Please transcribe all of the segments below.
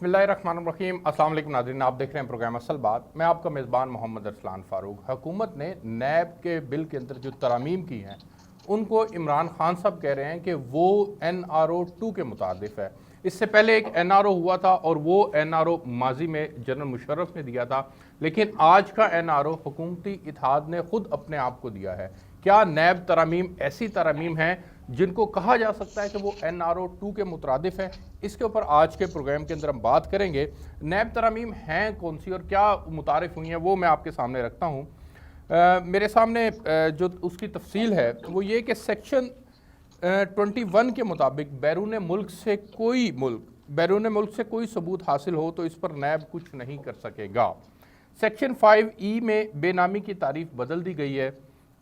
बिस्मिल्लाहिर्रहमानिर्रहीम। अस्सलाम वालेकुम नाज़रीन, आप देख रहे हैं प्रोग्राम असल बात। मैं आपका मेज़बान मोहम्मद अरसलान फ़ारूक। हुकूमत ने नैब के बिल के अंदर जो तरमीम की हैं उनको इमरान खान साहब कह रहे हैं कि वो NRO 2 के मुताबिक है। इससे पहले एक NRO हुआ था और वो NRO माजी में जनरल मुशर्रफ ने दिया था, लेकिन आज का NRO हुकूमती इत्तेहाद ने खुद अपने आप को दिया है। क्या नैब तरमीम ऐसी तरमीम है जिनको कहा जा सकता है कि वो NRO 2 के मुतरादिफ है? इसके ऊपर आज के प्रोग्राम के अंदर हम बात करेंगे। नैब तरमीम हैं कौन सी और क्या मुतारिफ हुई हैं, वो मैं आपके सामने रखता हूँ। मेरे सामने जो उसकी तफसील है वो ये कि सेक्शन 21 के मुताबिक बैरून मुल्क से कोई सबूत हासिल हो तो इस पर नैब कुछ नहीं कर सकेगा। सेक्शन 5E में बेनामी की तारीफ बदल दी गई है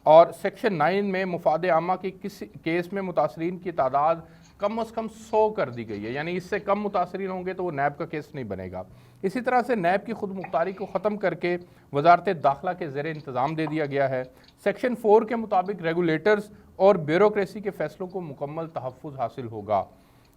और सेक्शन 9 में मुफाद आमा के किसी केस में मुतासरीन की तादाद कम अज़ कम 100 कर दी गई है, यानी इससे कम मुतासरीन होंगे तो वो नैब का केस नहीं बनेगा। इसी तरह से नैब की खुद मुख्तारी को ख़त्म करके वजारत दाखिला के ज़ेर इंतज़ाम दे दिया गया है। सेक्शन 4 के मुताबिक रेगुलेटर्स और ब्यूरोक्रेसी के फ़ैसलों को मुकम्मल तहफ़्फ़ुज़ हासिल होगा।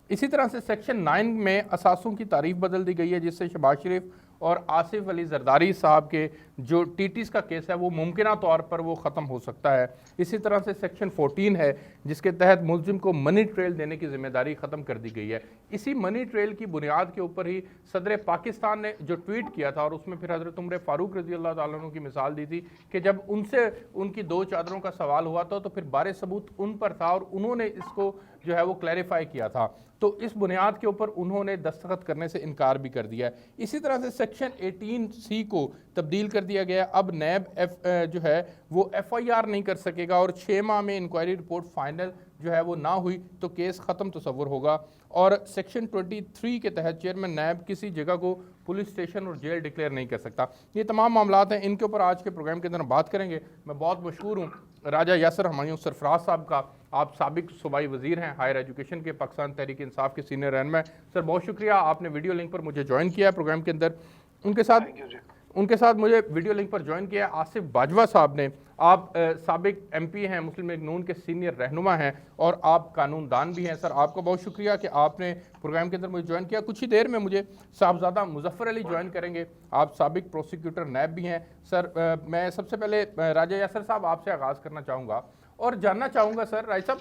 इसी तरह से सेक्शन 9 में असासों की तारीफ बदल दी गई है, जिससे शहबाज शरीफ और आसिफ अली जरदारी साहब के जो टीटीज़ का केस है वो मुमकिना तौर पर वो ख़त्म हो सकता है। इसी तरह से सेक्शन 14 है जिसके तहत मुलजिम को मनी ट्रेल देने की जिम्मेदारी ख़त्म कर दी गई है। इसी मनी ट्रेल की बुनियाद के ऊपर ही सदर पाकिस्तान ने जो ट्वीट किया था और उसमें फिर हज़रत उमर फ़ारूक रज़ी अल्लाह तआला अन्हु की मिसाल दी थी कि जब उनसे उनकी 2 चादरों का सवाल हुआ था तो फिर बारे सबूत उन पर था और उन्होंने इसको जो है वो क्लैरिफाई किया था, तो इस बुनियाद के ऊपर उन्होंने दस्तखत करने से इनकार भी कर दिया है। इसी तरह से सेक्शन 18C को तब्दील कर दिया गया। अब नैब जो है वो FIR नहीं कर सकेगा और 6 माह में इंक्वायरी रिपोर्ट फाइनल जो है वो ना हुई तो केस ख़त्म तस्वर होगा। और सेक्शन 23 के तहत चेयरमैन नैब किसी जगह को पुलिस स्टेशन और जेल डिक्लेयर नहीं कर सकता। ये तमाम मामलात हैं, इनके ऊपर आज के प्रोग्राम के अंदर हम बात करेंगे। मैं बहुत मशहूर हूँ राजा यासर हमायूं सरफराज साहब का। आप साबिक सूबाई वज़ीर हैं, हायर एजुकेशन के, पाकिस्तान तहरीक इंसाफ के सीनियर रहनुमा। सर बहुत शुक्रिया, आपने वीडियो लिंक पर मुझे ज्वाइन किया है प्रोग्राम के अंदर। उनके साथ मुझे वीडियो लिंक पर ज्वाइन किया आसिफ बाजवा साहब ने। आप साबिक MP हैं, मुस्लिम लीग नून के सीनियर रहनुमा हैं और आप कानूनदान भी हैं। सर आपका बहुत शुक्रिया कि आपने प्रोग्राम के अंदर मुझे ज्वाइन किया। कुछ ही देर में मुझे साहबजादा मुजफ्फर अली ज्वाइन करेंगे, आप साबिक प्रोसिक्यूटर नैब भी हैं। सर मैं सबसे पहले राजा यासर साहब आपसे आगाज़ करना चाहूँगा और जानना चाहूँगा सर राय साहब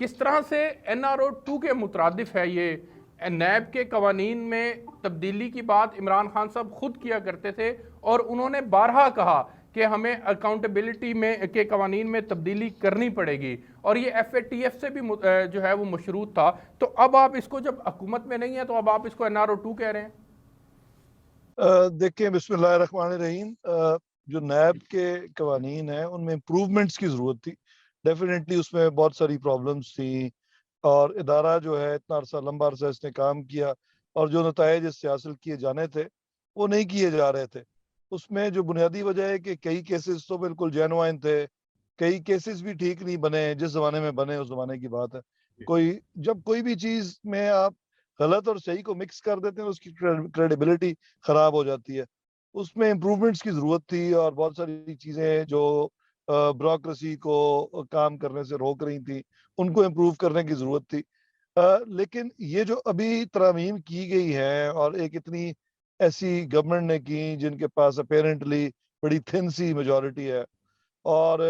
किस तरह से NRO 2 के मुतरादिफ है ये। नैब के कवानीन में तब्दीली की बात इमरान खान साहब खुद किया करते थे और उन्होंने बारहा कहा कि हमें अकाउंटेबिलिटी में के कवानीन में तब्दीली करनी पड़ेगी और ये FATF से भी जो है वो मशरूत था। तो अब आप इसको जब हुकूमत में नहीं है तो अब आप इसको NRO 2 कह रहे हैं। देखिए बिस्मिल्लाहिर्रहमानिर्रहीम, जो नैब के कवानीन हैं उनमें इम्प्रूवमेंट्स की ज़रूरत थी। डेफिनेटली उसमें बहुत सारी प्रॉब्लम्स थी और इदारा जो है इतना अरसा लंबा अरसा इसने काम किया और जो नताइज इससे हासिल किए जाने थे वो नहीं किए जा रहे थे। उसमें जो बुनियादी वजह है कि कई केसेस तो बिल्कुल जेनुइन थे, कई केसेस भी ठीक नहीं बने, जिस ज़माने में बने उस ज़माने की बात है। जब कोई भी चीज़ में आप गलत और सही को मिक्स कर देते हैं उसकी क्रेडिबिलिटी ख़राब हो जाती है। उसमें इम्प्रूवमेंट्स की ज़रूरत थी और बहुत सारी चीज़ें जो ब्यूरोक्रेसी को काम करने से रोक रही थी उनको इम्प्रूव करने की ज़रूरत थी। लेकिन ये जो अभी तरमीम की गई है और एक इतनी ऐसी गवर्नमेंट ने की जिनके पास अपेरेंटली बड़ी थिन सी मेजॉरिटी है और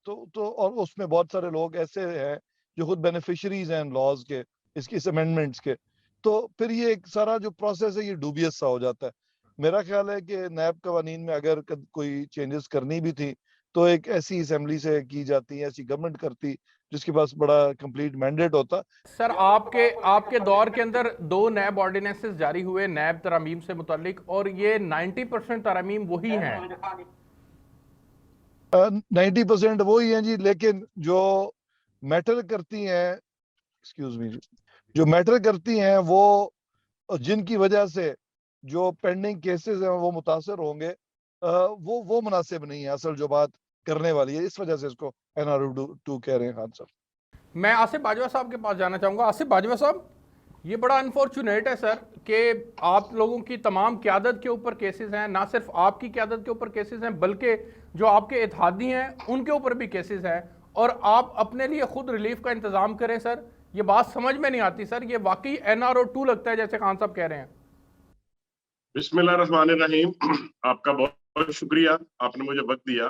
और उसमें बहुत सारे लोग ऐसे हैं जो खुद बेनिफिशरीज हैं लॉज के, इस अमेंडमेंट्स के, तो फिर ये एक सारा जो प्रोसेस है ये डूबियस सा हो जाता है। मेरा ख्याल है कि नैब कवानीन में अगर कोई चेंजेस करनी भी थी तो एक ऐसी असेंबली से की जाती, ऐसी गवर्नमेंट करती जिसके पास बड़ा कंप्लीट मैंडेट होता। सर आपके दौर के अंदर 2 नैब ऑर्डिनेंसेस जारी हुए नैब तरमीम से मुतालिक और ये 90% तरमीम वही हैं। 90% वही हैं जी, लेकिन जो मैटर करती हैं, एक्सक्यूज मी, जो मैटर करती हैं वो जिनकी वजह से जो पेंडिंग केसेस हैं वो मुतासर होंगे, वो मुनासिब नहीं है। असल जो बात करने वाली है, इस वजह से इसको NRO 2 कह रहे हैं। खान साहब, मैं आसिफ बाजवा साहब के पास जाना चाहूँगा। आसिफ बाजवा साहब, ये बड़ा अनफॉर्चुनेट है सर कि आप लोगों की तमाम क़यादत के ऊपर केसेस हैं, ना सिर्फ आपकी क़यादत के ऊपर केसेस हैं बल्कि जो आपके इत्तेहादी हैं उनके ऊपर भी केसेस हैं और आप अपने लिए खुद रिलीफ का इंतज़ाम करें। सर ये बात समझ में नहीं आती सर, ये वाकई NRO 2 लगता है जैसे खान साहब कह रहे हैं। बिस्मिल्लाहिर्रहमानिर्रहीम। आपका बहुत बहुत शुक्रिया, आपने मुझे वक्त दिया।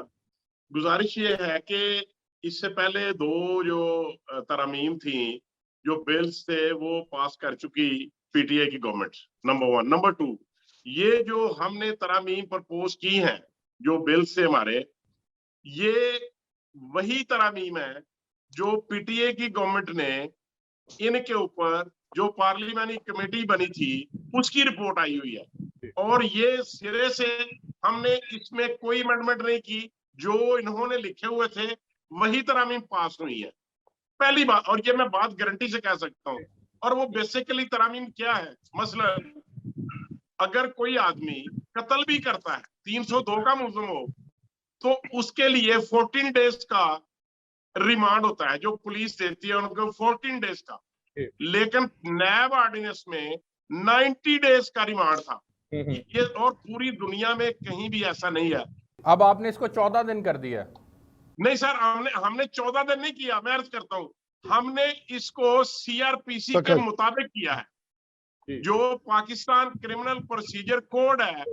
गुजारिश ये है कि इससे पहले दो जो तरमीम थी, जो बिल्स थे, वो पास कर चुकी पीटीआई की गवर्नमेंट, नंबर 1। नंबर 2, ये जो हमने तरमीम प्रपोज की हैं, जो बिल्स से हमारे, ये वही तरमीम है जो पीटीआई की गवर्नमेंट ने, इनके ऊपर जो पार्लियामेंट्री कमेटी बनी थी, उसकी रिपोर्ट आई हुई है। और ये सिरे से हमने इसमें कोई अमेंडमेंट नहीं की, जो इन्होंने लिखे हुए थे वही तरमीम पास हुई है, पहली बात। और ये मैं बात गारंटी से कह सकता हूँ। और वो बेसिकली तरमीम क्या है, मसलन अगर कोई आदमी कत्ल भी करता है, 302 का मुलजिम हो, तो उसके लिए 14 डेज का रिमांड होता है, जो पुलिस देती है उनको 14 डेज का। लेकिन नैब ऑर्डिनेंस में 90 डेज का रिमांड था। ये और पूरी दुनिया में कहीं भी ऐसा नहीं है। अब आपने इसको 14 दिन कर दिया। नहीं सर, हमने 14 दिन नहीं किया, मैं अर्ज करता हूँ, हमने इसको सीआरपीसी के मुताबिक किया है, जो पाकिस्तान क्रिमिनल प्रोसीजर कोड है,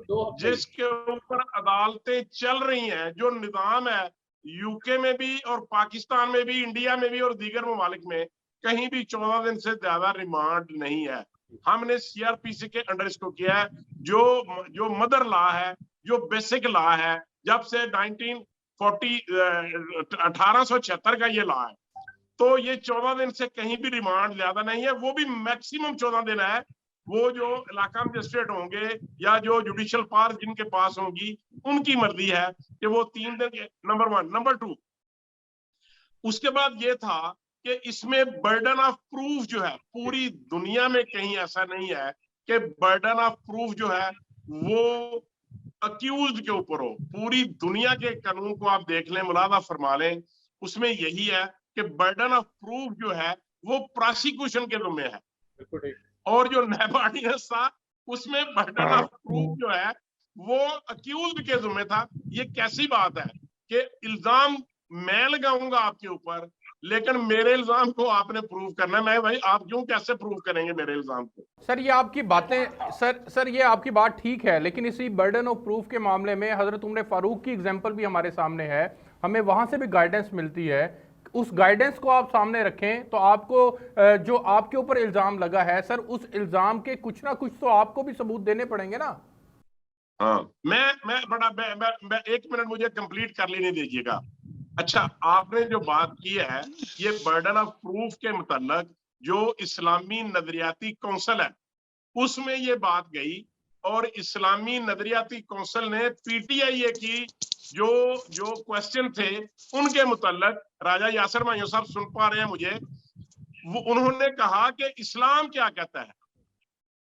जिसके ऊपर अदालतें चल रही हैं, जो निजाम है यूके में भी और पाकिस्तान में भी, इंडिया में भी और दीगर ममालिक में, कहीं भी 14 दिन से ज्यादा रिमांड नहीं है। हमने सीआरपीसी के अंडर इसको किया है, जो मदर लॉ है, जो बेसिक लॉ है, जब से 1876 का ये लॉ है। तो ये 14 दिन से कहीं भी रिमांड ज्यादा नहीं है, वो भी मैक्सिमम 14 दिन है। वो जो इलाका मजिस्ट्रेट होंगे या जो जुडिशियल पावर जिनके पास होगी, उनकी मर्जी है कि वो 3 दिन के, नंबर 1। नंबर 2, उसके बाद ये था कि इसमें बर्डन ऑफ प्रूफ जो है, पूरी दुनिया में कहीं ऐसा नहीं है कि बर्डन ऑफ प्रूफ जो है वो अक्यूज्ड के ऊपर हो। पूरी दुनिया के कानून को आप देख लें, मुलाजा फरमा लें, उसमें यही है कि बर्डन ऑफ प्रूफ जो है वो प्रोसिक्यूशन के जिम्मे है। और जो नैब ऑर्डिनेंस था, उसमें बर्डन ऑफ प्रूफ जो है वो अक्यूज्ड के जिम्मे था। ये कैसी बात है कि इल्जाम मैं लगाऊंगा आपके ऊपर, लेकिन मेरे इल्जाम को आपने प्रूव करना है। मैं भाई, आप क्यों कैसे प्रूव करेंगे मेरे इल्जाम को? सर ये आपकी बातें, सर ये आपकी बात ठीक है, लेकिन इसी बर्डन ऑफ प्रूफ के मामले में हजरत उमर फारूक की एग्जांपल भी हमारे सामने है, हमें वहां से भी गाइडेंस मिलती है। उस गाइडेंस को आप सामने रखें तो आपको जो आपके ऊपर इल्जाम लगा है सर, उस इल्जाम के कुछ ना कुछ तो आपको भी सबूत देने पड़ेंगे ना। हाँ, मैं 1 मिनट मुझे कंप्लीट कर लेने दीजिएगा। अच्छा, आपने जो बात की है, ये बर्डन ऑफ प्रूफ के मुतल्लक जो इस्लामी नजरियाती कौंसिल है, उसमें ये बात गई, और इस्लामी नजरियाती कौंसिल ने पीटीआई की जो क्वेश्चन थे उनके मुतल्लक, राजा यासर मायूं साहब सुन पा रहे हैं मुझे, वो उन्होंने कहा कि इस्लाम क्या कहता है,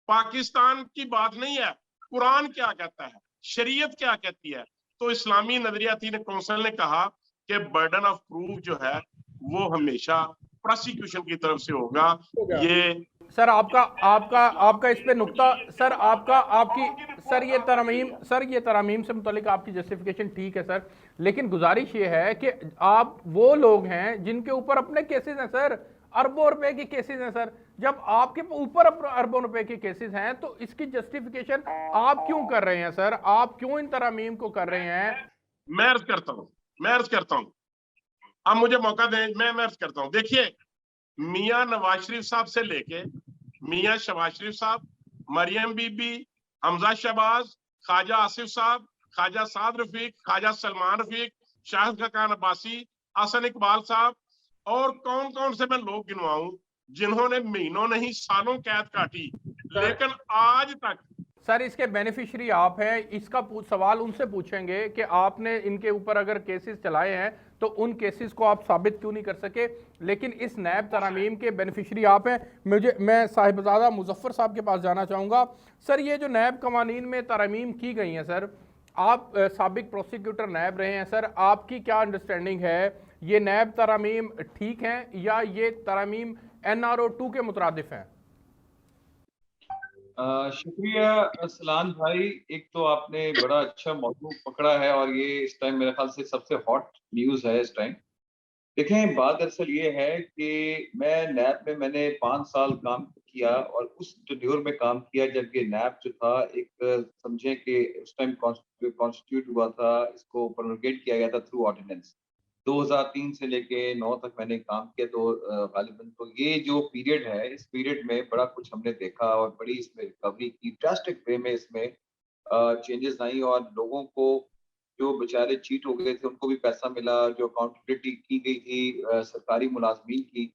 पाकिस्तान की बात नहीं है, कुरान क्या कहता है, शरीयत क्या कहती है। तो इस्लामी नजरियाती कौंसिल ने कहा कि बर्डन ऑफ प्रूफ जो है वो हमेशा प्रोसिक्यूशन की तरफ से होगा। ये सर आपका इस पे नुक्ता, सर ये तरमीम से मुतालिक आपकी जस्टिफिकेशन ठीक है सर, लेकिन गुजारिश ये है कि आप वो लोग हैं जिनके ऊपर अपने केसेस हैं सर, अरबों रुपए के केसेस हैं सर। जब आपके ऊपर अरबों रुपए के केसेस हैं तो इसकी जस्टिफिकेशन आप क्यों कर रहे हैं सर? आप क्यों इन तरमीम को कर रहे हैं? मैं अर्ज करता हूं, अब मुझे मौका दें, मैं अर्ज करता हूं। देखिए, मियां नवाज शरीफ साहब से लेके मियां शहबाज शरीफ साहब, मरियम बीबी, हमजा शहबाज, ख्वाजा आसिफ साहब, ख्वाजा साद रफीक, ख्वाजा सलमान रफीक, शाहिद खान अब्बासी, हसन इकबाल साहब, और कौन कौन से मैं लोग गिनवाऊं जिन्होंने महीनों नहीं सालों कैद काटी, लेकिन आज तक। सर इसके बेनिफिशियरी आप हैं, इसका सवाल उनसे पूछेंगे कि आपने इनके ऊपर अगर केसेस चलाए हैं तो उन केसेस को आप साबित क्यों नहीं कर सके, लेकिन इस नैब तरमीम के बेनिफिशियरी आप हैं। मैं साहिबजादा मुजफ्फर साहब के पास जाना चाहूँगा। सर ये जो नैब कवानीन में तरमीम की गई हैं सर, आप साबिक प्रोसिक्यूटर नैब रहे हैं सर, आपकी क्या अंडरस्टैंडिंग है, ये नैब तरमीम ठीक हैं या ये तरमीम NRO 2 के मुतरादिफ हैं? शुक्रिया सलान भाई, एक तो आपने बड़ा अच्छा मौजू पकड़ा है और ये इस टाइम मेरे ख्याल से सबसे हॉट न्यूज़ है इस टाइम। देखें, बात दरअसल ये है कि मैं नैब में मैंने 5 साल काम किया और उस टेन्योर में काम किया जब ये नैब जो था एक समझें कि उस टाइम कॉन्स्टिट्यूट हुआ था, इसको प्रोरोगेट किया गया था थ्रू ऑर्डिनेंस। 2003 से लेके 9 तक मैंने काम किया तो गालिबन तो ये जो पीरियड है, इस पीरियड में बड़ा कुछ हमने देखा और बड़ी इसमें रिकवरी की, ड्रास्टिक वे में इसमें चेंजेस आई और लोगों को जो बेचारे चीट हो गए थे, उनको भी पैसा मिला, जो अकाउंटेबिलिटी की गई थी सरकारी मुलाज़मीन की।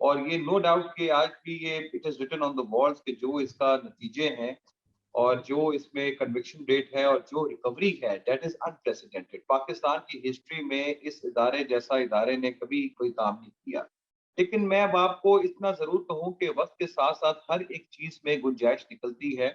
और ये नो डाउट कि आज भी ये it is written on the walls कि जो इसका नतीजे हैं और जो इसमें कन्विक्शन रेट है और जो रिकवरी है, दैट इज़ अनप्रेसिडेंटेड। पाकिस्तान की हिस्ट्री में इस इदारे जैसा इदारे ने कभी कोई काम नहीं किया। लेकिन मैं अब आपको इतना ज़रूर कहूँ कि वक़्त के साथ-साथ हर एक चीज़ में गुंजाइश निकलती है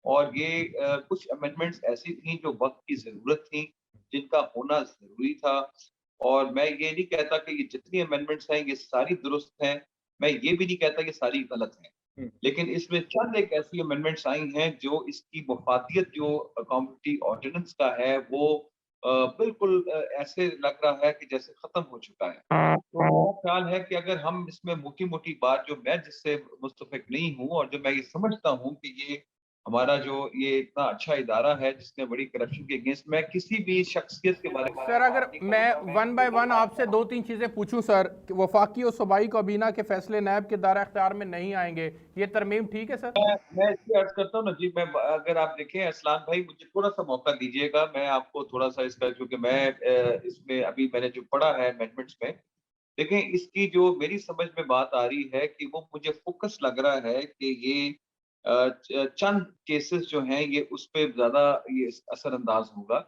और ये कुछ अमेंडमेंट्स ऐसी थी जो वक़्त की ज़रूरत थी, जिनका होना ज़रूरी था और मैं ये नहीं कहता कि ये जितनी अमेंडमेंट्स हैं, ये सारी दुरुस्त हैं। मैं ये भी नहीं कहता कि सारी गलत हैं। लेकिन इसमें चंद एक ऐसी अमेंडमेंट्स आई हैं जो इसकी मफादियत जो कॉम्पिटी ऑर्डिनेंस का है वो बिल्कुल ऐसे लग रहा है कि जैसे खत्म हो चुका है। तो मेरा ख्याल है कि अगर हम इसमें मोटी-मोटी बात जो मैं जिससे मुत्तफ़िक नहीं हूँ और जो मैं ये समझता हूँ कि ये हमारा जो ये इतना अच्छा इदारा है जिसने बड़ी करप्शन के अगेंस्ट मैं किसी भी शख्सियत के बारे में सर अगर बात नहीं मैं करूँगा। वन बाय वन आपसे दो तीन चीज़ें पूछूं सर कि वफाकी और सूबाई काबीना के फैसले नैब के दायरा इख्तियार में नहीं आएंगे, ये तरमीम ठीक है सर? मैं इसलिए अर्ज़ करता हूँ ना जी, मैं अगर आप देखें असलान भाई मुझे थोड़ा-सा मौका दीजिएगा, मैं आपको थोड़ा-सा इसका क्योंकि मैं इसमें अभी मैंने जो पढ़ा है अमेंडमेंट्स में, देखें इसकी जो मेरी समझ में बात आ रही है कि वो मुझे फ़ोकस लग रहा है कि ये चंद केसेस जो हैं ये उस पे ज़्यादा ये असरअंदाज़ होगा।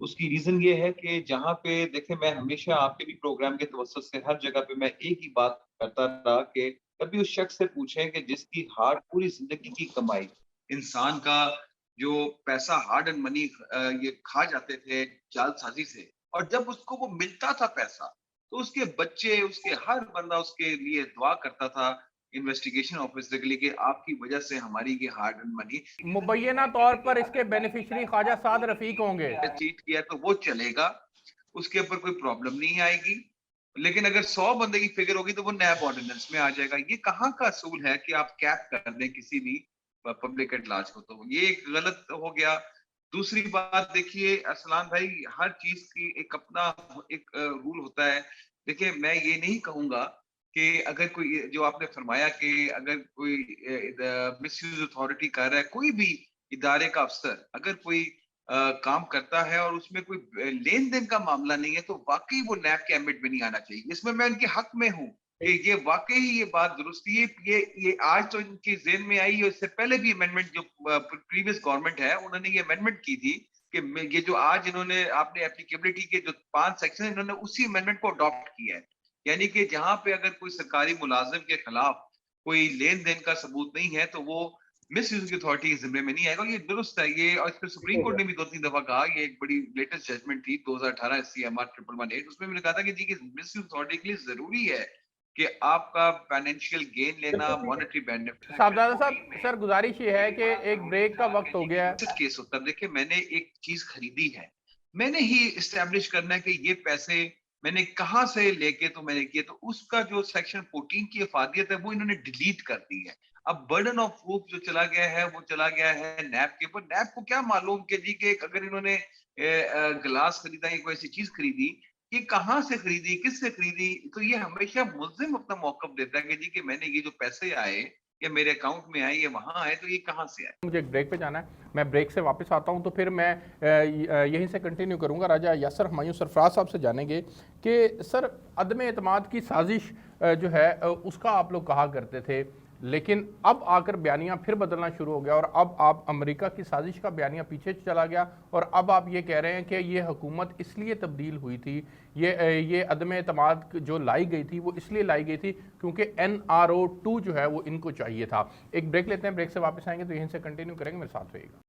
उसकी रीज़न ये है कि जहाँ पे देखें मैं हमेशा आपके भी प्रोग्राम के तवज्जुह से हर जगह पे मैं एक ही बात करता रहा कि कभी उस शख्स से पूछें कि जिसकी हार्ड पूरी ज़िंदगी की कमाई, इंसान का जो पैसा हार्ड एंड मनी ये खा जाते थे जालसाज़ी से और जब उसको वो मिलता था पैसा, तो उसके बच्चे, उसके हर बंदा उसके लिए दुआ करता था इन्वेस्टिगेशन ऑफिसर के लिए कि आपकी वजह से हमारी ये हार्ड एंड मनी मुबैना तौर पर इसके बेनिफिशरी ख्वाजा साद रफीक होंगे। चीट किया तो वो चलेगा, उसके ऊपर कोई प्रॉब्लम नहीं आएगी। लेकिन अगर 100 बंदे की फिगर होगी तो वो नैब ऑर्डिनेंस में आ जाएगा। ये कहाँ का असूल है कि आप कैप कर दें किसी भी पब्लिक एट लार्ज को, तो ये एक गलत हो गया। दूसरी बात देखिए अरसलान भाई, हर चीज़ की एक अपना एक रूल होता है। देखिए मैं ये नहीं कहूँगा कि अगर कोई जो आपने फरमाया कि अगर कोई मिसयूज़ अथॉरिटी कर रहा है, कोई भी इदारे का अफ़सर अगर कोई काम करता है और उसमें कोई लेन-देन का मामला नहीं है, तो वाक़ई वो नैब के एम्बिट में नहीं आना चाहिए। इसमें मैं उनके हक में हूँ कि ये वाक़ई ये बात दुरुस्त है। ये आज तो इनके ज़हन में आई है, इससे पहले भी अमेंडमेंट जो प्रीवियस गवर्नमेंट है, उन्होंने ये अमेंडमेंट की थी कि मैं ये जो आज इन्होंने आपने एप्लीकेबिलिटी के जो 5 सेक्शन है, इन्होंने उसी अमेंडमेंट को अडॉप्ट किया है। यानी कि जहाँ पे अगर कोई सरकारी मुलाज़िम के खिलाफ कोई लेन-देन का सबूत नहीं है, तो वो मिसयूज की अथॉरिटी के जिम्मे में नहीं आएगा। ये दुरुस्त है ये और इस पे सुप्रीम कोर्ट ने भी 2-3 दफा कहा। ये एक बड़ी लेटेस्ट जजमेंट थी 2018 सीएमआर 1118 उसमें मैंने कहा था कि जी कि मिसयूज अथॉरिटी के लिए जरूरी है कि आपका फाइनेंशियल गेन लेना मॉनेटरी साहबजादा साहब, बेनिफिट सर गुजारिश ये है कि एक ब्रेक का वक्त हो गया है। केस होता है। देखिए मैंने एक चीज खरीदी है, मैंने ही इस्टेब्लिश करना है कि ये पैसे मैंने कहाँ से लेके तो मैंने किए, तो उसका जो सेक्शन 14 की अफादियत है वो इन्होंने डिलीट कर दी है। अब बर्डन ऑफ प्रूफ जो चला गया है वो चला गया है नैब के ऊपर। नैब को क्या मालूम कि जी कि अगर इन्होंने गिलास खरीदा या कोई ऐसी चीज खरीदी, ये कहाँ से खरीदी, किससे खरीदी, तो ये हमेशा मुल्जिम अपना मौकफ देता है कि जी कि मैंने ये जो पैसे आए या मेरे अकाउंट में आए ये वहां आए, तो ये कहाँ से आए। मुझे एक ब्रेक पे जाना है, मैं ब्रेक से वापस आता हूं तो फिर मैं यहीं से कंटिन्यू करूंगा। राजा यासर हुमायूं सरफराज साहब से जानेंगे कि सर अदम एतमाद की साजिश जो है उसका आप लोग कहा करते थे, लेकिन अब आकर बयानियां फिर बदलना शुरू हो गया और अब आप अमेरिका की साजिश का बयानिया पीछे चला गया और अब आप ये कह रहे हैं कि ये हुकूमत इसलिए तब्दील हुई थी, ये अदम एतमाद जो लाई गई थी वो इसलिए लाई गई थी क्योंकि NRO 2 जो है वो इनको चाहिए था। एक ब्रेक लेते हैं, ब्रेक से वापस आएंगे तो यहीं से कंटिन्यू करेंगे, मेरे साथ रहिएगा।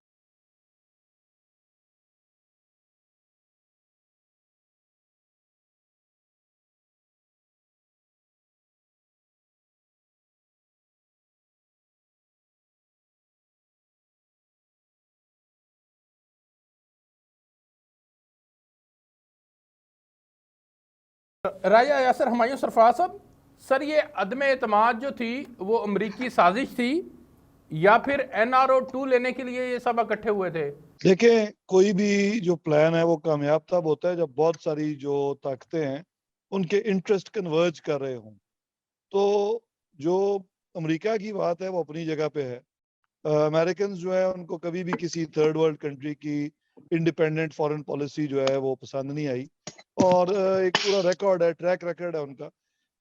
राजा यासर हुमायूं सरफराज साहब, सर ये अदम एतमाद जो थी वो अमरीकी साजिश थी या फिर NRO 2 लेने के लिए ये सब इकट्ठे हुए थे? देखें, कोई भी जो प्लान है वो कामयाब तब होता है जब बहुत सारी जो ताकतें हैं उनके इंटरेस्ट कन्वर्ज कर रहे हों। तो जो अमेरिका की बात है वो अपनी जगह पे है। अमेरिकन जो है उनको कभी भी किसी थर्ड वर्ल्ड कंट्री की इंडिपेंडेंट फॉरेन पॉलिसी जो है वो पसंद नहीं आई, और एक पूरा रिकॉर्ड है, ट्रैक रिकॉर्ड है उनका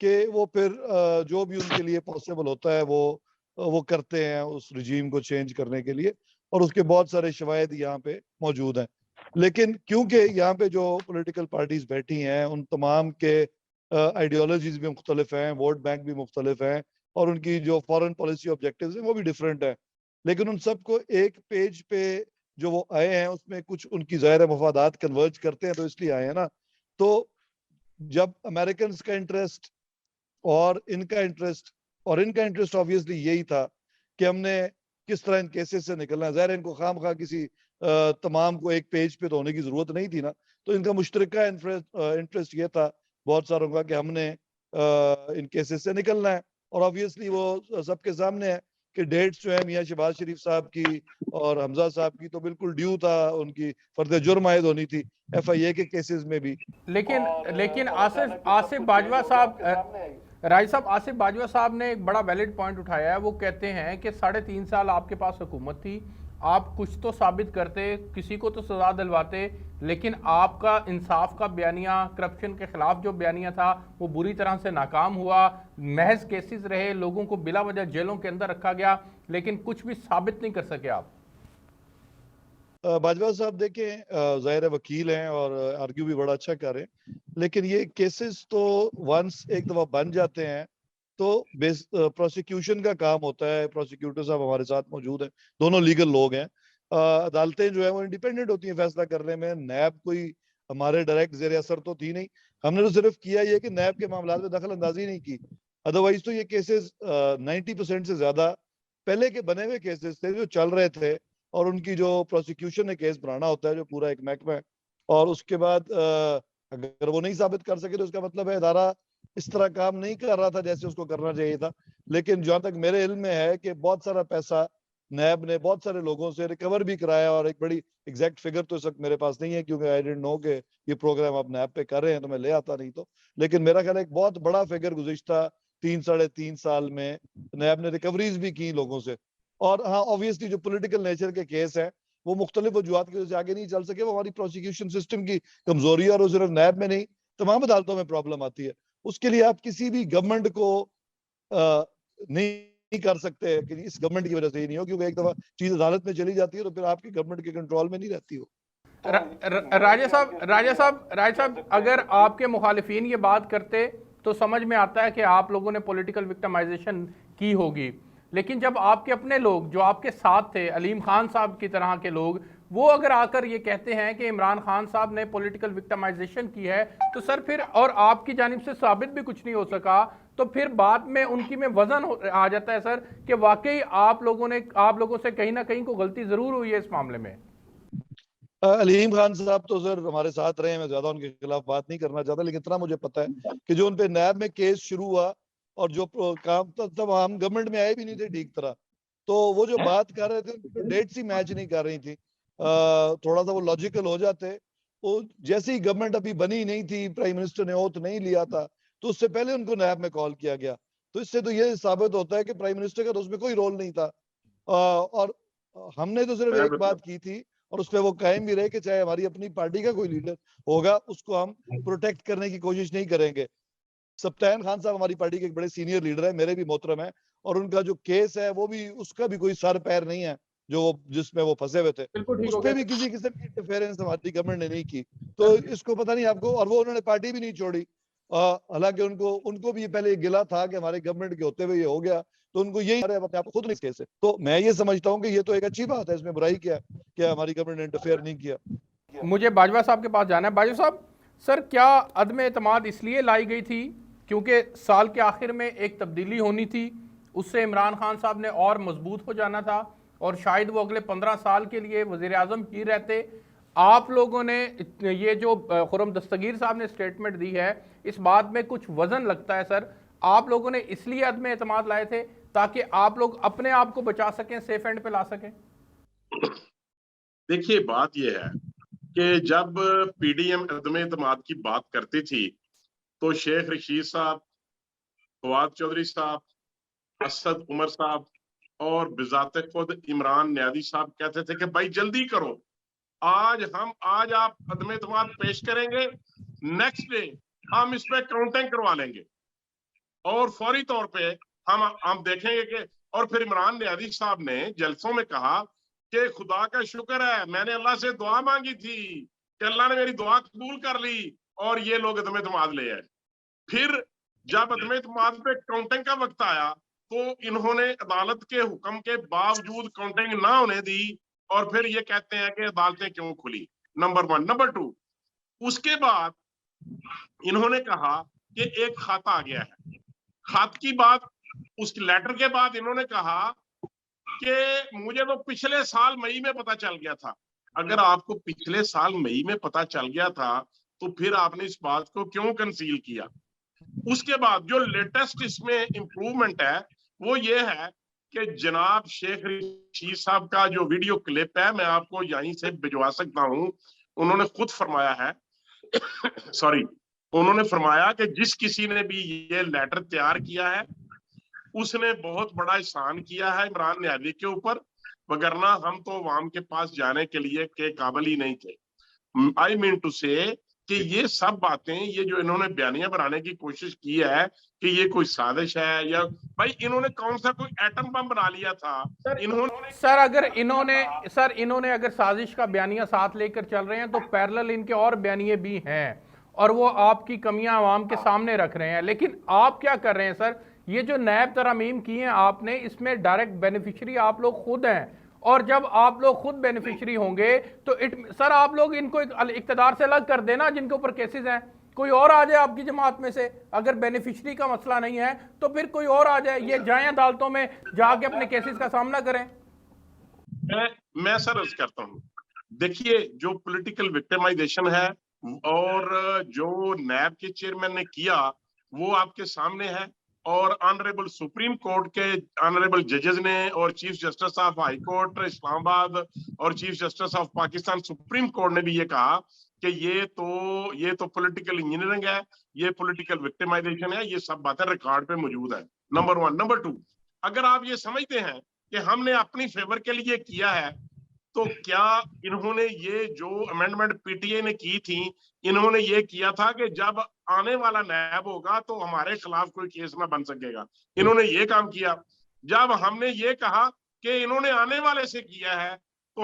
कि वो फिर जो भी उनके लिए पॉसिबल होता है वो करते हैं उस रिजीम को चेंज करने के लिए, और उसके बहुत सारे शवायद यहाँ पे मौजूद हैं। लेकिन क्योंकि यहाँ पे जो पॉलिटिकल पार्टीज बैठी हैं उन तमाम के आइडियोलॉजीज भी मुख्तलिफ हैं, वोट बैंक भी मुख्तलिफ हैं, और उनकी जो फॉरेन पॉलिसी ऑब्जेक्टिव्स हैं वो भी डिफरेंट है, लेकिन उन सबको एक पेज पे जो वो आए हैं उसमें कुछ उनकी ज़ाहिर मफादात कन्वर्ज करते हैं, तो इसलिए आए हैं ना। तो जब अमेरिकन का इंटरेस्ट और इनका इंटरेस्ट ऑब्वियसली यही था कि हमने किस तरह इन केसेस से निकलना है। ज़ाहिर इनको खामखा किसी तमाम को एक पेज पे तो होने की जरूरत नहीं थी ना, तो इनका मुश्तरका इंटरेस्ट ये था बहुत सारों का कि हमने इन केसेस से निकलना है, और ऑब्वियसली वो सबके सामने है कि डेट्स जो है मियाँ शहबाज शरीफ साहब की और हमजा साहब की तो बिल्कुल ड्यू था, उनकी फर्द जुर्म आयद होनी थी FIA के केसेस में भी। लेकिन आसिफ बाजवा साहब, राय साहब, आसिफ बाजवा साहब ने एक बड़ा वैलिड पॉइंट उठाया है। वो कहते हैं कि 3.5 साल आपके पास हुकूमत थी, आप कुछ तो साबित करते, किसी को तो सजा दिलवाते, लेकिन आपका इंसाफ का बयानिया, करप्शन के खिलाफ जो बयानिया था वो बुरी तरह से नाकाम हुआ। महज केसेस रहे, लोगों को बिला वजह जेलों के अंदर रखा गया, लेकिन कुछ भी साबित नहीं कर सके आप। बाजवा साहब देखें, ज़ाहिर वकील हैं और आर्ग्यू भी बड़ा अच्छा कर रहे हैं, लेकिन ये केसेस तो वंस एक दफा बन जाते हैं तो प्रोसिक्यूशन का काम होता है। प्रोसिक्यूटर साहब हमारे साथ मौजूद हैं, दोनों लीगल लोग हैं। अदालतें जो है वो इंडिपेंडेंट होती हैं फैसला करने में। नैब कोई हमारे डायरेक्ट जेर असर तो थी नहीं, हमने तो सिर्फ किया ये कि नैब के मामला में दखल अंदाजी नहीं की। अदरवाइज तो ये केसेस 90% से ज्यादा पहले के बने हुए केसेस थे जो चल रहे थे, और उनकी जो प्रोसिक्यूशन ने केस बनाना होता है जो पूरा एक महकमा है, और उसके बाद अगर वो नहीं साबित कर सके तो उसका मतलब है इदारा इस तरह काम नहीं कर रहा था जैसे उसको करना चाहिए था। लेकिन जहां तक मेरे इल्म में है कि बहुत सारा पैसा नैब ने बहुत सारे लोगों से रिकवर भी कराया, और एक बड़ी एग्जैक्ट फिगर तो इस वक्त मेरे पास नहीं है क्योंकि आई डिडंट नो कि ये प्रोग्राम आप नैब पे कर रहे हैं, तो मैं ले आता नहीं तो। लेकिन मेरा ख्याल है एक बहुत बड़ा फिगर गुज़िश्ता 3-3.5 साल में नैब ने रिकवरीज भी की लोगों से। और हाँ, ऑब्वियसली जो पॉलिटिकल नेचर के केस है वो मुख्तलिफ वजूहत की वजह से आगे नहीं चल सके, वो हमारी प्रोसिक्यूशन सिस्टम की कमजोरी है, और वो सिर्फ नैब में नहीं तमाम अदालतों में प्रॉब्लम आती है। उसके लिए आप किसी भी गवर्नमेंट को नहीं कर सकते कि इस गवर्नमेंट की वजह से ही नहीं हो, क्योंकि एक दफा चीज अदालत में चली जाती है तो फिर आपकी गवर्नमेंट के कंट्रोल में नहीं रहती हो। राजा साहब, अगर आपके मुखालिफिन ये बात करते तो समझ में आता है कि आप लोगों ने पॉलिटिकल विक्टिमाइजेशन की होगी, लेकिन जब आपके अपने लोग जो आपके साथ थे, अलीम खान साहब की तरह के लोग, वो अगर आकर ये कहते हैं कि इमरान खान साहब ने पॉलिटिकल विक्टिमाइजेशन की है, तो सर फिर, और आपकी जानिब से साबित भी कुछ नहीं हो सका, तो फिर बाद में उनकी में वजन आ जाता है सर कि वाकई आप लोगों से कहीं ना कहीं को गलती जरूर हुई है इस मामले में। अलीम खान साहब तो सर हमारे साथ रहे हैं, मैं ज्यादा उनके खिलाफ बात नहीं करना चाहता, लेकिन इतना मुझे पता है कि जो उनपे नैब में केस शुरू हुआ और जो काम तब हम गवर्नमेंट में आए भी नहीं थे ठीक तरह, तो वो जो बात कर रहे थे डेट्स ही मैच नहीं कर रही थी। थोड़ा सा वो लॉजिकल हो जाते, वो जैसे ही गवर्नमेंट अभी बनी नहीं थी, प्राइम मिनिस्टर ने ओथ नहीं लिया था, तो उससे पहले उनको नैब में कॉल किया गया। तो इससे तो ये साबित होता है कि प्राइम मिनिस्टर का तो उसमें कोई रोल नहीं था। और हमने तो सिर्फ एक बात की थी और उस पर वो कायम भी रहे कि चाहे हमारी अपनी पार्टी का कोई लीडर होगा उसको हम प्रोटेक्ट करने की कोशिश नहीं करेंगे। सप्तान खान साहब हमारी पार्टी के एक बड़े सीनियर लीडर है, मेरे भी मोहतरम है, और उनका जो केस है वो भी, उसका भी कोई सर पैर नहीं है जो जिसमें वो फंसे हुए थे, उस पर भी किसी किस्म की इंटरफेरेंस हमारी गवर्नमेंट ने नहीं की। तो इसको पता नहीं आपको, और वो उन्होंने पार्टी भी नहीं छोड़ी। हालांकि उनको भी पहले गिला था कि हमारे गवर्नमेंट के होते हुए ये हो गया, तो उनको यही अपने आप खुद नहीं केस है। तो मैं ये समझता हूँ कि ये तो एक अच्छी बात है, इसमें बुराई क्या क्या हमारी गवर्नमेंट ने इंटरफेयर नहीं किया। मुझे बाजवा साहब के पास जाना है। बाजवा साहब, सर क्या अदम एतमाद इसलिए लाई गई थी क्योंकि साल के आखिर में एक तब्दीली होनी थी, उससे इमरान खान साहब ने और मजबूत हो जाना था, और शायद वो अगले 15 साल के लिए वज़ीर आज़म ही रहते, आप लोगों ने ये जो खुर्रम दस्तगीर साहब ने स्टेटमेंट दी है, इस बात में कुछ वजन लगता है सर। आप लोगों ने इसलिए अदम एतमाद लाए थे ताकि आप लोग अपने आप को बचा सकें, सेफ एंड पे ला सकें। देखिए, बात यह है कि जब पीडीएम अदम एतमाद की बात करती थी तो शेख रशीद साहब, फवाद चौधरी साहब, असद उमर साहब और बिजाते खुद इमरान न्यादी साहब कहते थे कि भाई जल्दी करो, आज आप अदम एतमाद पेश करेंगे, नेक्स्ट डे हम इस पे काउंटिंग करवा लेंगे और फौरी तौर पे हम देखेंगे कि। और फिर इमरान न्यादी साहब ने जलसों में कहा कि खुदा का शुक्र है, मैंने अल्लाह से दुआ मांगी थी कि अल्लाह ने मेरी दुआ कबूल कर ली और ये लोग अदम एतमाद ले आए। फिर जब अदम एतमाद पे काउंटिंग का वक्त आया तो इन्होंने अदालत के हुक्म के बावजूद काउंटिंग ना होने दी और फिर ये कहते हैं कि अदालतें क्यों खुली। नंबर 1। नंबर 2, उसके बाद इन्होंने कहा कि एक खत आ गया है। खत की बात, उस लेटर के बाद इन्होंने कहा कि मुझे तो पिछले साल मई में पता चल गया था। अगर आपको पिछले साल मई में पता चल गया था तो फिर आपने इस बात को क्यों कंसील किया। उसके बाद जो लेटेस्ट इसमें इंप्रूवमेंट है वो ये है कि जनाब शेख रशीद साहब का जो वीडियो क्लिप है, मैं आपको यहीं से भिजवा सकता हूं। उन्होंने खुद फरमाया है सॉरी, उन्होंने फरमाया कि जिस किसी ने भी ये लेटर तैयार किया है उसने बहुत बड़ा एहसान किया है इमरान न्यादी के ऊपर, वगरना हम तो अवाम के पास जाने के लिए के काबिल ही नहीं थे। आई मीन टू से कि ये सब बातें, ये जो इन्होंने बयानियां बनाने की कोशिश की है कि ये कोई साजिश है, या भाई इन्होंने कौन सा कोई एटम बम बना लिया था। सर इन्होंने अगर साजिश का बयानिया साथ लेकर चल रहे हैं तो पैरेलल इनके और बयानिए भी हैं और वो आपकी कमियां आवाम के सामने रख रहे हैं। लेकिन आप क्या कर रहे हैं सर, ये जो नैब तरमीम की हैं आपने, इसमें डायरेक्ट बेनिफिशियरी आप लोग खुद हैं और जब आप लोग खुद बेनिफिशियरी होंगे तो सर आप लोग इनको इक्तदार से अलग कर देना जिनके ऊपर केसेस हैं, कोई और आ जाए आपकी जमात में से। अगर बेनिफिशियरी का मसला नहीं है तो फिर कोई और आ जाए, ये जाएं अदालतों में जाके अपने केसेस का सामना करें। मैं सर अर्ज करता हूँ, देखिए जो पॉलिटिकल विक्टिमाइजेशन है और जो नैब के चेयरमैन ने किया वो आपके सामने है और ऑनरेबल सुप्रीम कोर्ट के ऑनरेबल जजेस ने और chief justice of high court Islamabad और chief justice of Pakistan supreme court ने भी ये कहा कि ये तो पॉलिटिकल इंजीनियरिंग है, ये पॉलिटिकल विक्टिमाइजेशन है, ये सब बातें रिकॉर्ड पे मौजूद है। नंबर 1। नंबर 2, अगर आप ये समझते हैं कि हमने अपनी फेवर के लिए किया है तो क्या इन्होंने ये जो अमेंडमेंट पीटीए ने की थी, इन्होंने ये किया था कि जब आने वाला नैब होगा तो हमारे खिलाफ कोई केस ना बन सकेगा। इन्होंने ये काम किया। जब हमने ये कहा कि इन्होंने आने वाले से किया है तो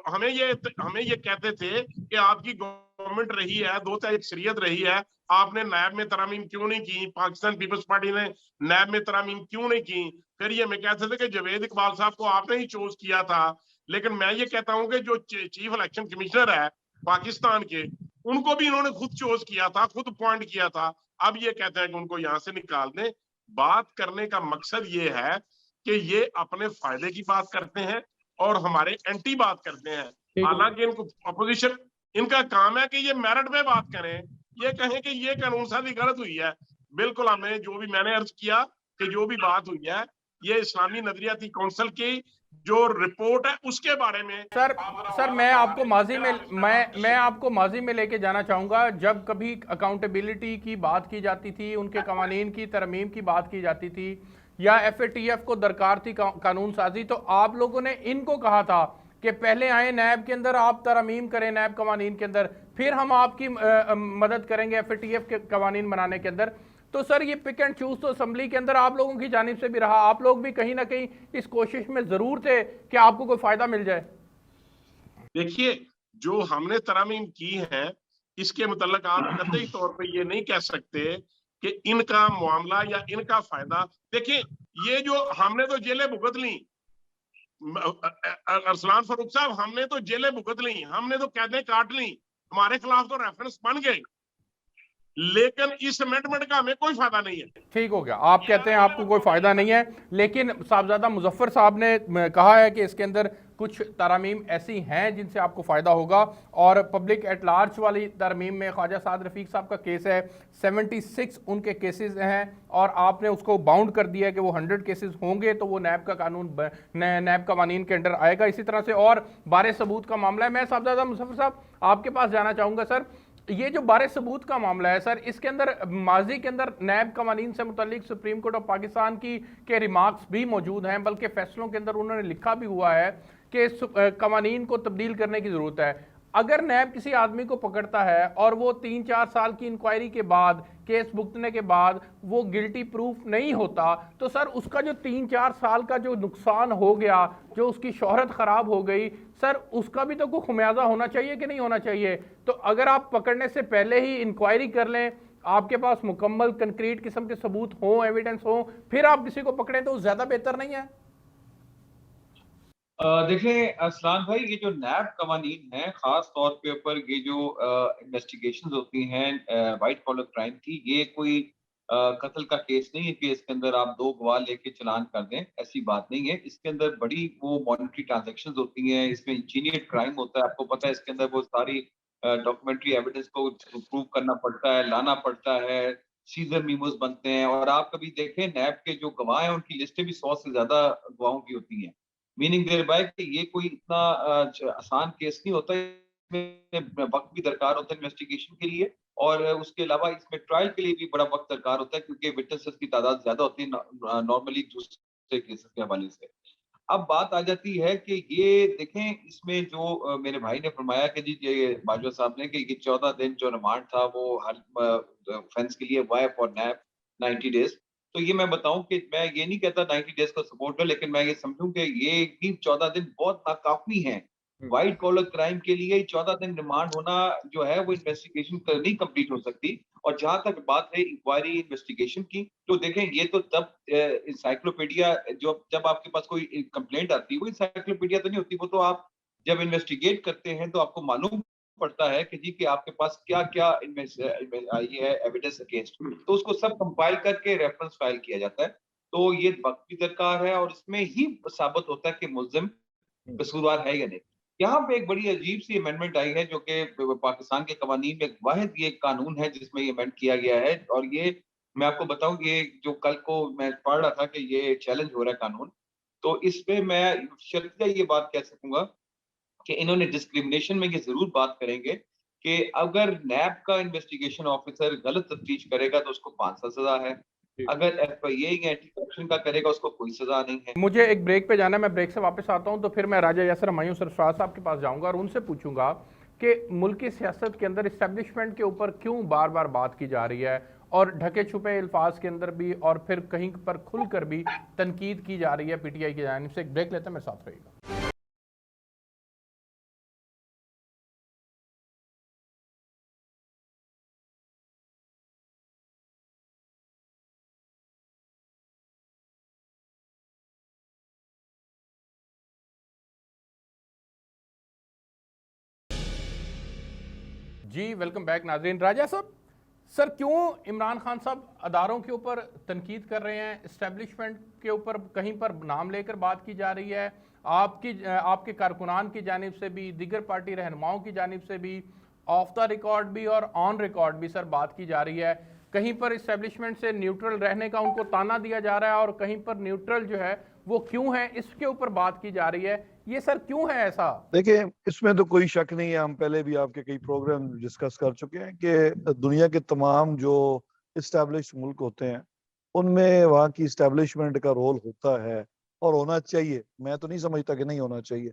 हमें ये कहते थे कि आपकी गवर्नमेंट रही है, 2 अक्सरियत रही है, आपने नैब में तरामीम क्यों नहीं की, पाकिस्तान पीपल्स पार्टी ने नैब में तरामीम क्यों नहीं की। फिर ये मैं कहते थे कि जावेद इकबाल साहब को आपने ही चूज किया था। लेकिन मैं ये कहता हूं कि जो चीफ इलेक्शन कमिश्नर है पाकिस्तान के, उनको भी इन्होंने खुद चूज किया था, खुद अपॉइंट किया था। अब ये कहते हैं कि उनको यहां से निकाल दें। बात करने का मकसद ये है कि ये अपने फायदे की बात करते हैं और हमारे एंटी बात करते हैं। हालांकि इनको अपोजिशन, इनका काम है कि ये मेरिट पे बात करें, ये कहें कि ये कानून साजी गलत हुई है। बिल्कुल हमें जो भी मैंने अर्ज किया कि जो भी बात हुई है ये इस्लामी नजरियाती काउंसिल की जो रिपोर्ट है उसके बारे में। सर मैं आपको माजी में लेके जाना चाहूंगा। जब कभी अकाउंटेबिलिटी की बात की जाती थी, उनके कवानीन की तरमीम की बात की जाती थी या FATF को दरकार थी कानून साजी, तो आप लोगों ने इनको कहा था कि पहले आए नैब के अंदर, आप तरमीम करें नैब कवानीन के अंदर, फिर हम आपकी मदद करेंगे FATF के कवानीन बनाने के अंदर। तो सर ये पिक एंड चूज तो असेंबली के अंदर आप लोगों की जानिब से भी रहा, आप लोग भी कहीं ना कहीं इस कोशिश में जरूर थे कि आपको कोई फायदा मिल जाए। देखिए जो हमने तरामीम की है इसके मुतल्लिक आप कतई तौर पे ये नहीं कह सकते कि इनका मामला या इनका फायदा। देखिए ये जो हमने तो जेलें भुगत ली, अरसलान फारूक साहब, हमने तो जेलें भुगत ली, हमने तो कैदें काट ली, हमारे खिलाफ तो रेफरेंस बन गए, लेकिन इस अमेंडमेंट का हमें कोई फायदा नहीं है। ठीक हो गया, आप कहते हैं आपको कोई फायदा नहीं है, लेकिन साहबजादा मुजफ्फर साहब ने कहा है कि इसके अंदर कुछ तरमीम ऐसी हैं जिनसे आपको फ़ायदा होगा। और पब्लिक एट लार्ज वाली तरमीम में ख्वाजा साद रफ़ीक साहब का केस है, 76 उनके केसेस हैं और आपने उसको बाउंड कर दिया है कि वो 100 केसेस होंगे तो वो नैब का कानून नैब कवानीन के अंडर आएगा। इसी तरह से और बारे सबूत का मामला है। मैं साहबजादा मुजफ्फर साहब आपके पास जाना चाहूँगा सर, ये जो बारे सबूत का मामला है सर, इसके अंदर माजी के अंदर नैब कवानीन से मुतालिक सुप्रीम कोर्ट ऑफ पाकिस्तान की के रिमार्क्स भी मौजूद हैं, बल्कि फैसलों के अंदर उन्होंने लिखा भी हुआ है कि कवानीन को तब्दील करने की ज़रूरत है। अगर नैब किसी आदमी को पकड़ता है और वो 3-4 साल की इंक्वायरी के बाद, केस भुगतने के बाद वो गिल्टी प्रूफ नहीं होता, तो सर उसका जो 3-4 साल का जो नुकसान हो गया, जो उसकी शोहरत ख़राब हो गई, सर उसका भी तो कोई खुमियाजा होना चाहिए कि नहीं होना चाहिए? तो अगर आप पकड़ने से पहले ही इंक्वायरी कर लें, आपके पास मुकम्मल कंक्रीट किस्म के सबूत हों, एविडेंस हों, फिर आप किसी को पकड़ें तो ज़्यादा बेहतर नहीं है? देखिए असलान भाई, ये जो नैब कवानीन है, खास तौर पे ऊपर ये जो इन्वेस्टिगेशंस होती हैं वाइट कॉलर क्राइम की, ये कोई कत्ल का केस नहीं है कि इसके अंदर आप 2 गवाह लेके चालान कर दें, ऐसी बात नहीं है। इसके अंदर बड़ी वो मॉनिटरी ट्रांजैक्शंस होती हैं, इसमें इंजीनियर्ड क्राइम होता है। आपको पता है इसके अंदर वो सारी डॉक्यूमेंट्री एविडेंस को प्रूव करना पड़ता है, लाना पड़ता है, सीजर मीमोस बनते हैं। और आप कभी देखें नैब के जो गवाह हैं उनकी लिस्टें भी 100 से ज्यादा गवाहों की होती हैं। मीनिंग देयर बाय कि ये कोई इतना आसान केस नहीं होता, इसमें वक्त भी दरकार होता है इन्वेस्टिगेशन के लिए, और उसके अलावा इसमें ट्रायल के लिए भी बड़ा वक्त दरकार होता है, क्योंकि विटनेसेस की तादाद ज्यादा होती है नॉर्मली दूसरे केसेस के हवाले से। अब बात आ जाती है कि ये देखें, इसमें जो मेरे भाई ने फरमाया कि जी ये बाजवा साहब ने कि ये 14 दिन जो रिमांड था वो हर ऑफेंस के लिए वाई फॉर नैब 90 डेज। तो ये मैं बताऊं कि मैं ये नहीं कहता 90 डेज को सपोर्ट है, लेकिन मैं ये समझूं कि ये भी 14 दिन बहुत नाकाफी हैं। व्हाइट कॉलर क्राइम के लिए 14 दिन रिमांड होना जो है वो इन्वेस्टिगेशन नहीं कंप्लीट हो सकती। और जहां तक बात है इंक्वायरी इन्वेस्टिगेशन की, तो देखें ये तो तब इंसाइक्लोपीडिया, जो जब आपके पास कोई कंप्लेंट आती है वो इंसाइक्लोपीडिया तो नहीं होती, वो तो आप जब इन्वेस्टिगेट करते हैं तो आपको मालूम पड़ता है कि जी कि आपके पास क्या क्या ये है एविडेंस अगेंस्ट, तो उसको सब कंपाइल करके रेफरेंस फाइल किया जाता है। तो ये वक्त भी दरकार है और इसमें ही साबित होता है कि मुल्जिम कसूरवार है या नहीं। यहाँ पे एक बड़ी अजीब सी अमेंडमेंट आई है जो कि पाकिस्तान के कवानीन में वाहिद ये कानून है जिसमें ये अमेंड किया गया है। और ये मैं आपको बताऊं, ये जो कल को मैं पढ़ रहा था कि ये चैलेंज हो रहा है कानून, तो इस पे मैं शर्तिया ये बात कह सकूंगा कि इन्होंने डिस्क्रिमिनेशन में ये जरूर बात करेंगे कि अगर नैब का इन्वेस्टिगेशन ऑफिसर गलत तफ्तीश करेगा तो उसको 5 साल सजा है, अगर FIA या एंटी करप्शन का करेगा उसको कोई सजा नहीं है। मुझे एक ब्रेक पे जाना है, मैं ब्रेक से वापस आता हूं, तो फिर मैं राजा यासर हमायूं सरफराज साहब के पास जाऊंगा और उनसे पूछूंगा कि मुल्क की सियासत के अंदर इस्टेब्लिशमेंट के ऊपर क्यों बार बार बात की जा रही है और ढके छुपे अल्फाज के अंदर भी और फिर कहीं पर खुलकर भी तनकीद की जा रही है PTI की जानिब से। एक ब्रेक लेते हैं, मेरे साथ रहिएगा। जी वेलकम बैक नाजरीन। राजा साहब, सर क्यों इमरान खान साहब अदारों के ऊपर तनकीद कर रहे हैं, इस्टेब्लिशमेंट के ऊपर कहीं पर नाम लेकर बात की जा रही है, आपके कारकुनान की जानिब से भी, दीगर पार्टी रहनुमाओं की जानिब से भी, ऑफ द रिकॉर्ड भी और ऑन रिकॉर्ड भी सर बात की जा रही है। कहीं पर इस्टेब्लिशमेंट से न्यूट्रल रहने का उनको ताना दिया जा रहा है और कहीं पर न्यूट्रल जो है वो क्यों है, इसके ऊपर बात की जा रही है। ये सर क्यों है ऐसा? देखिए, इसमें तो कोई शक नहीं है, हम पहले भी आपके कई प्रोग्राम डिस्कस कर चुके हैं कि दुनिया के तमाम जो इस्टेब्लिश मुल्क होते हैं उनमें वहाँ की इस्टेब्लिशमेंट का रोल होता है और होना चाहिए। मैं तो नहीं समझता कि नहीं होना चाहिए,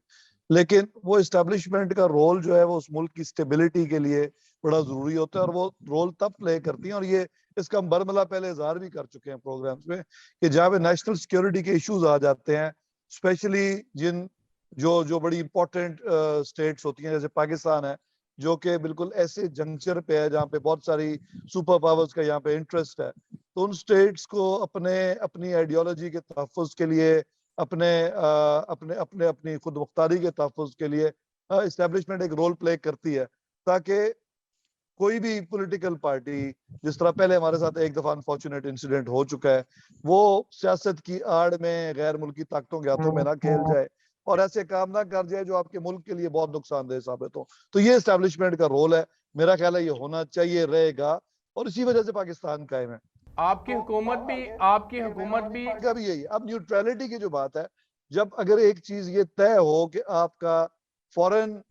लेकिन वो इस्टेब्लिशमेंट का रोल जो है वो उस मुल्क की स्टेबिलिटी के लिए बड़ा जरूरी होता है और वो रोल तब प्ले करती हैं। और ये इसका हम बरमला पहले इजहार भी कर चुके हैं प्रोग्राम्स में कि जहाँ पे नेशनल सिक्योरिटी के इश्यूज आ जाते हैं, स्पेशली जिन जो बड़ी इंपॉर्टेंट स्टेट्स होती हैं, जैसे पाकिस्तान है जो कि बिल्कुल ऐसे जंक्चर पे है जहाँ पे बहुत सारी सुपर पावर्स का यहाँ पे इंटरेस्ट है, तो उन स्टेट्स को अपनी आइडियोलॉजी के तहफ़्फ़ुज़ के लिए, अपनी खुद मुख्तारी के तहफ़्फ़ुज़ के लिए इस्टेब्लिशमेंट एक रोल प्ले करती है, ताकि कोई भी पॉलिटिकल पार्टी, जिस तरह पहले हमारे साथ एक दफा अनफॉर्चुनेट इंसिडेंट हो चुका है, वो सियासत की आड़ में गैर मुल्की ताकतों के हाथों में ना खेल जाए, और ऐसे काम ना कर जाए जो आपके मुल्क के लिए बहुत नुकसानदेह साबित हो। तो ये एस्टेब्लिशमेंट का रोल है, मेरा ख्याल है ये होना चाहिए, रहेगा, और इसी वजह से पाकिस्तान कायम है। आपकी हुकूमत भी का भी यही है। अब न्यूट्रलिटी की जो बात है, जब अगर एक चीज ये तय हो कि आपका फॉरेन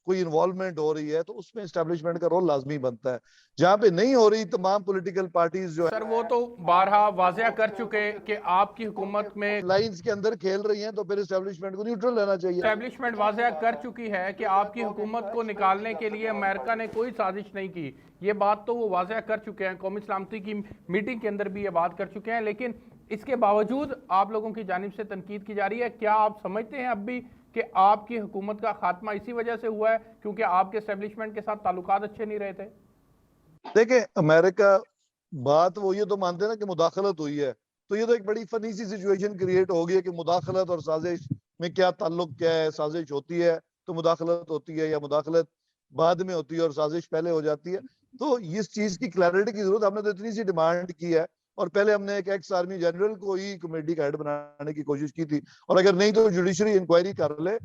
कोई इन्वॉल्वमेंट हो रही है तो उसमें एस्टेब्लिशमेंट का रोल लाजमी बनता है। जहां पे नहीं हो रही, तमाम पॉलिटिकल पार्टीज जो सर वो तो बारहा वाज़ेह कर चुके कि आपकी हुकूमत में लाइंस के अंदर खेल रही हैं तो फिर एस्टेब्लिशमेंट को न्यूट्रल रहना चाहिए। एस्टेब्लिशमेंट वाज़ेह कर चुकी है कि आपकी हुकूमत को निकालने के लिए अमेरिका ने कोई साजिश नहीं की। ये बात तो वो वाज़ेह कर चुके हैं, कौमी सलामती की मीटिंग के अंदर भी ये बात कर चुके हैं, लेकिन इसके बावजूद आप लोगों की जानिब से तनकीद की जा रही है। क्या आप समझते हैं अब भी कि आपकी हुकूमत का खात्मा इसी वजह से हुआ है क्योंकि आपके एस्टेब्लिशमेंट के साथ ताल्लुकात अच्छे नहीं रहे थे? देखें, अमेरिका बात वो ये तो मानते हैं ना कि मुदाखलत हुई है, तो ये तो एक बड़ी फनी सी सिचुएशन क्रिएट हो गई है कि मुदाखलत और साजिश में क्या ताल्लुक, क्या है? साजिश होती है तो मुदाखलत होती है, या मुदाखलत बाद में होती है और साजिश पहले हो जाती है? तो इस चीज की क्लैरिटी की जरूरत, हमने तो इतनी सी डिमांड की है, और पहले हमने एक एक्स आर्मी जनरल को ही कमेटी का हेड बनाने की कोशिश की थी, और अगर नहीं तो जुडिशरी इंक्वायरी कर ले,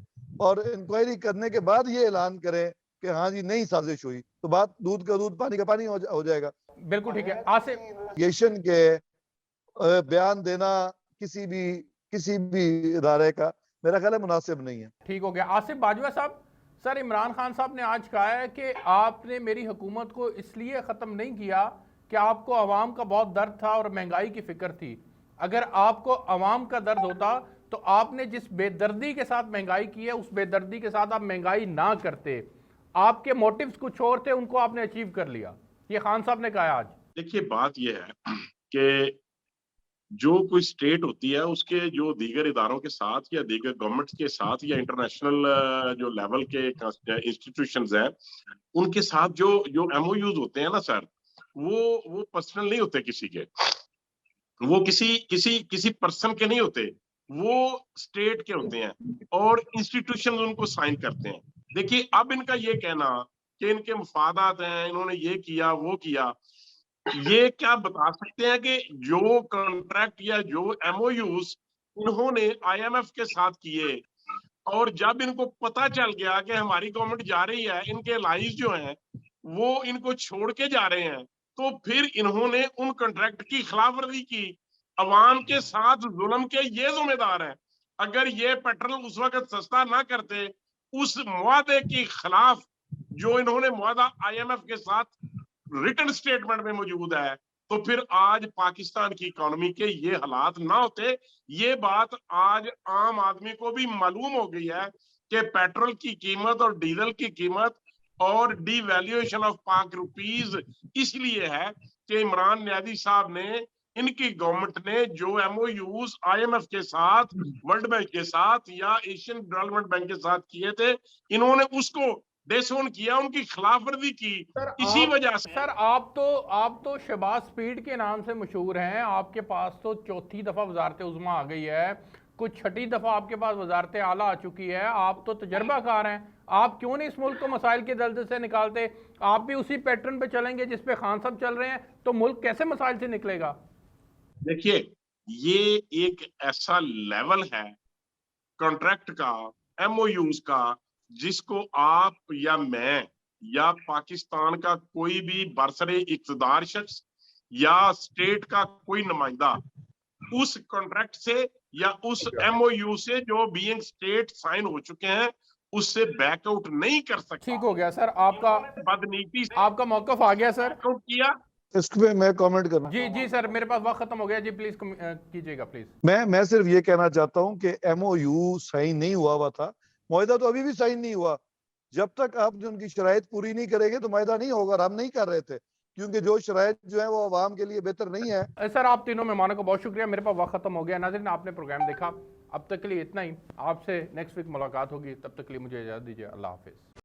और इंक्वायरी करने के बाद ये ऐलान करें कि हाँ जी नहीं साजिश हुई, तो बात दूध का दूध पानी का पानी हो जाएगा। बिल्कुल ठीक है। आसिफ, नेगेशन के बयान देना किसी भी इदारे का मेरा ख्याल है मुनासिब नहीं है। ठीक हो गया। आसिफ बाजवा साहब, सर इमरान खान साहब ने आज कहा है कि आपने मेरी हुकूमत को इसलिए ख़त्म नहीं किया कि आपको अवाम का बहुत दर्द था और महंगाई की फिक्र थी। अगर आपको अवाम का दर्द होता तो आपने जिस बेदर्दी के साथ महंगाई की है उस बेदर्दी के साथ आप महंगाई ना करते। आपके मोटिव्स कुछ और थे, उनको आपने अचीव कर लिया। ये खान साहब ने कहा आज। देखिए, बात यह है कि जो कोई स्टेट होती है उसके जो दीगर इदारों के साथ या दीगर गवर्नमेंट के साथ या इंटरनेशनल जो लेवल के इंस्टीट्यूशंस हैं उनके साथ जो जो एमओयूज होते हैं ना सर, वो पर्सनल नहीं होते किसी के, वो किसी पर्सन के नहीं होते, वो स्टेट के होते हैं और इंस्टीट्यूशन उनको साइन करते हैं। देखिए, अब इनका ये कहना कि इनके मुफादात हैं, इन्होंने ये किया वो किया, ये क्या बता सकते हैं कि जो कॉन्ट्रैक्ट या जो एमओयूज इन्होंने आईएमएफ के साथ किए और जब इनको पता चल गया कि हमारी गवर्नमेंट जा रही है, इनके लाइज जो हैं वो इनको छोड़ के जा रहे हैं, तो फिर इन्होंने उन कॉन्ट्रैक्ट की खिलाफवर्जी की, अवाम के साथ जुल्म के ये जिम्मेदार हैं। अगर ये पेट्रोल उस वक्त सस्ता ना करते, उस मुआदे के खिलाफ जो इन्होंने मुआदा आईएमएफ के साथ रिटन स्टेटमेंट में मौजूद है, तो फिर आज पाकिस्तान की इकोनॉमी के ये हालात ना होते। ये बात आज आम आदमी को भी मालूम हो गई है कि पेट्रोल की कीमत और डीजल की कीमत और डिवैल्यूएशन ऑफ पाक रुपीज इसलिए है कि इमरान न्यादी साहब ने, इनकी गवर्नमेंट ने जो एमओयूज आईएमएफ के साथ, वर्ल्ड बैंक के साथ या एशियन डेवलपमेंट बैंक के साथ किए थे, इन्होंने उसको डिसोन किया, उनकी खिलाफवर्जी की। इसी वजह से सर आप तो शहबाज स्पीड के नाम से मशहूर हैं। आपके पास तो चौथी दफा वजारत उज़्मा आ गई है, कुछ छठी दफा आपके पास वजारत आला आ चुकी है। आप तो तजर्बाकार हैं, आप क्यों नहीं इस मुल्क को मसाइल के दलदल से निकालते? आप भी उसी पैटर्न पे चलेंगे जिस पे खान साहब चल रहे हैं तो मुल्क कैसे मसाइल से निकलेगा? देखिए, ये एक ऐसा लेवल है कॉन्ट्रैक्ट का, एमओयूज का, जिसको आप या मैं या पाकिस्तान का कोई भी बरसरे इक्तदार शख्स या स्टेट का कोई नुमाइंदा उस कॉन्ट्रैक्ट से या उस एमओयू से जो बीइंग स्टेट साइन हो चुके हैं उससे बैकआउट नहीं कर सकता। ठीक हो गया सर, आपका बदनीति से आपका मौकफ आ गया सर। बैकआउट किया। इस पे मैं कमेंट करना, जी सर, मेरे पास वक्त खत्म हो गया जी, प्लीज कीजिएगा प्लीज। मैं सिर्फ ये कहना चाहता हूं कि एमओयू साइन नहीं हुआ था, मुआहिदा तो अभी भी साइन नहीं हुआ। जब तक आप जो उनकी शराइत पूरी नहीं करेंगे तो मुआहिदा नहीं होगा, और हम नहीं कर रहे थे क्योंकि जो शराइत जो है वो आवाम के लिए बेहतर नहीं है। सर आप तीनों मेहमानों को बहुत शुक्रिया, मेरे पास वक्त खत्म हो गया। नाज़रीन, आपने प्रोग्राम देखा, अब तक के लिए इतना ही। आपसे नेक्स्ट वीक मुलाकात होगी, तब तक के लिए मुझे इजाज़त दीजिए। अल्लाह हाफिज़।